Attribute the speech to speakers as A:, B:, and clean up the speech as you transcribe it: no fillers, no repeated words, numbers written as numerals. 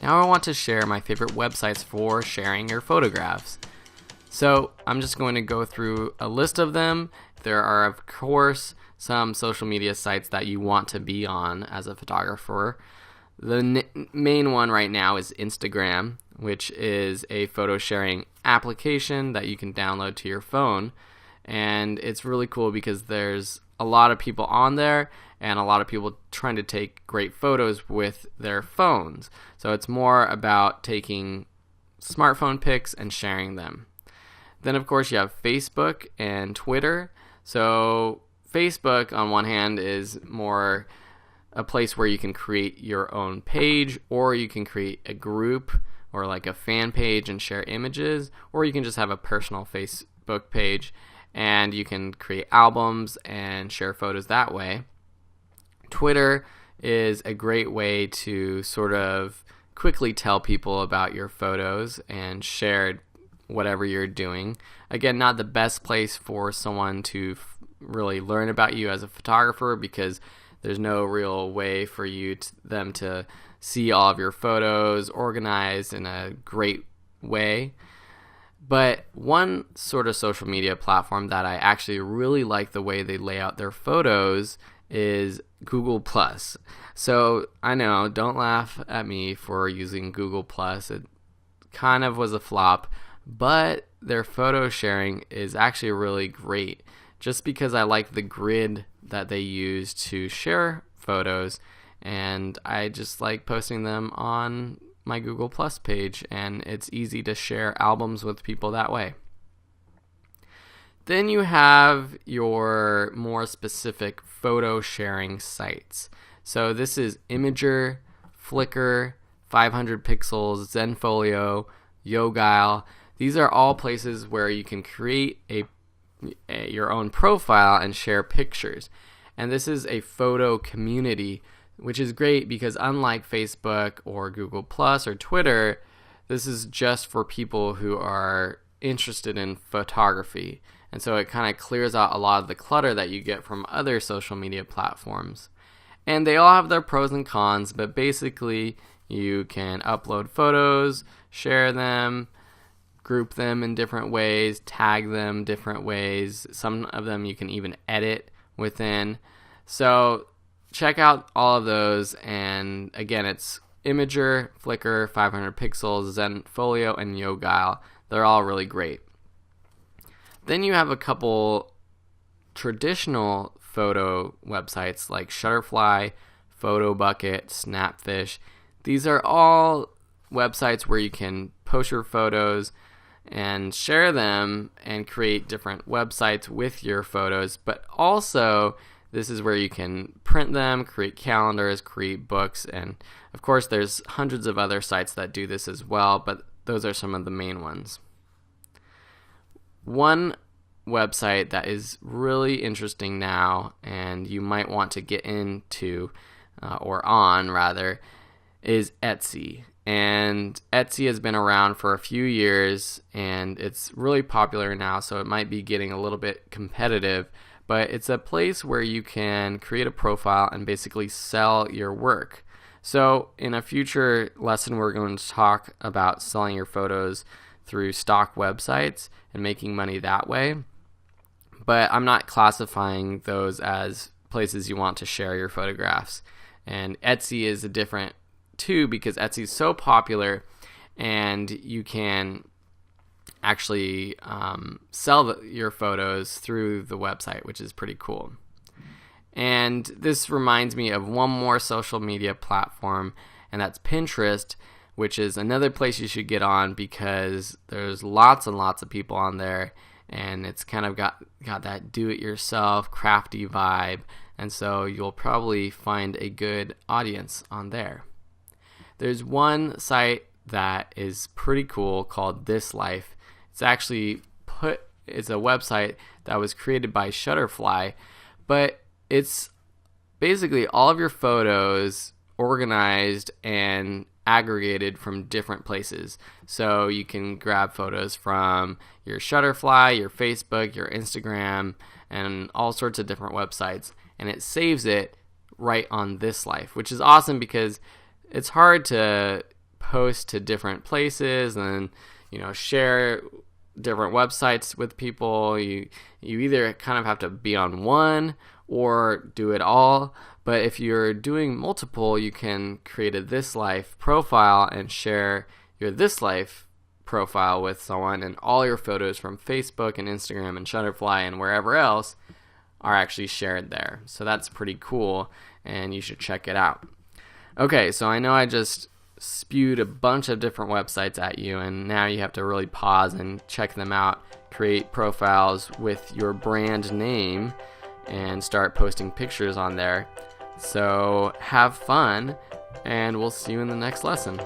A: Now I want to share my favorite websites for sharing your photographs. So I'm just going to go through a list of them. There are, of course, some social media sites that you want to be on as a photographer. The main one right now is Instagram, which is a photo sharing application that you can download to your phone. And it's really cool because there's a lot of people on there and a lot of people trying to take great photos with their phones. So it's more about taking smartphone pics and sharing them. Then, of course, you have Facebook and Twitter. So Facebook, on one hand, is more a place where you can create your own page, or you can create a group or like a fan page and share images, or you can just have a personal Facebook page and you can create albums and share photos that way. Twitter is a great way to sort of quickly tell people about your photos and share whatever you're doing. Again, not the best place for someone to really learn about you as a photographer because there's no real way for them to see all of your photos organized in a great way. But one sort of social media platform that I actually really like the way they lay out their photos is Google+. So I know, don't laugh at me for using Google+. It kind of was a flop, but their photo sharing is actually really great just because I like the grid that they use to share photos, and I just like posting them on my Google Plus page, and it's easy to share albums with people that way. Then you have your more specific photo sharing sites. So this is Imgur, Flickr, 500 Pixels, Zenfolio, Yogile. These are all places where you can create your own profile and share pictures. And this is a photo community, which is great because unlike Facebook or Google Plus or Twitter, this is just for people who are interested in photography. And so it kind of clears out a lot of the clutter that you get from other social media platforms. And they all have their pros and cons, but basically you can upload photos, share them, group them in different ways, tag them different ways. Some of them you can even edit within. So check out all of those. And again, it's Imgur, Flickr, 500 Pixels, Zenfolio, and Yogile. They're all really great. Then you have a couple traditional photo websites like Shutterfly, PhotoBucket, Snapfish. These are all websites where you can post your photos and share them and create different websites with your photos, but also this is where you can print them, create calendars, create books, and of course there's hundreds of other sites that do this as well, but those are some of the main ones. One website that is really interesting now and you might want to get into, is Etsy. And Etsy has been around for a few years and it's really popular now, so it might be getting a little bit competitive, but it's a place where you can create a profile and basically sell your work. So in a future lesson, we're going to talk about selling your photos through stock websites and making money that way. But I'm not classifying those as places you want to share your photographs. And Etsy is a different too because Etsy is so popular and you can actually sell your photos through the website, which is pretty cool. And this reminds me of one more social media platform, and that's Pinterest, which is another place you should get on because there's lots and lots of people on there, and it's kind of got that do-it-yourself, crafty vibe, and so you'll probably find a good audience on there. There's one site that is pretty cool called This Life. It's actually it's a website that was created by Shutterfly, but it's basically all of your photos organized and aggregated from different places. So you can grab photos from your Shutterfly, your Facebook, your Instagram, and all sorts of different websites, and it saves it right on This Life, which is awesome because it's hard to post to different places and share different websites with people. You either kind of have to be on one or do it all. But if you're doing multiple, you can create a This Life profile and share your This Life profile with someone, and all your photos from Facebook and Instagram and Shutterfly and wherever else are actually shared there. So that's pretty cool, and you should check it out. Okay, so I know I just spewed a bunch of different websites at you, and now you have to really pause and check them out, create profiles with your brand name, and start posting pictures on there. So have fun, and we'll see you in the next lesson.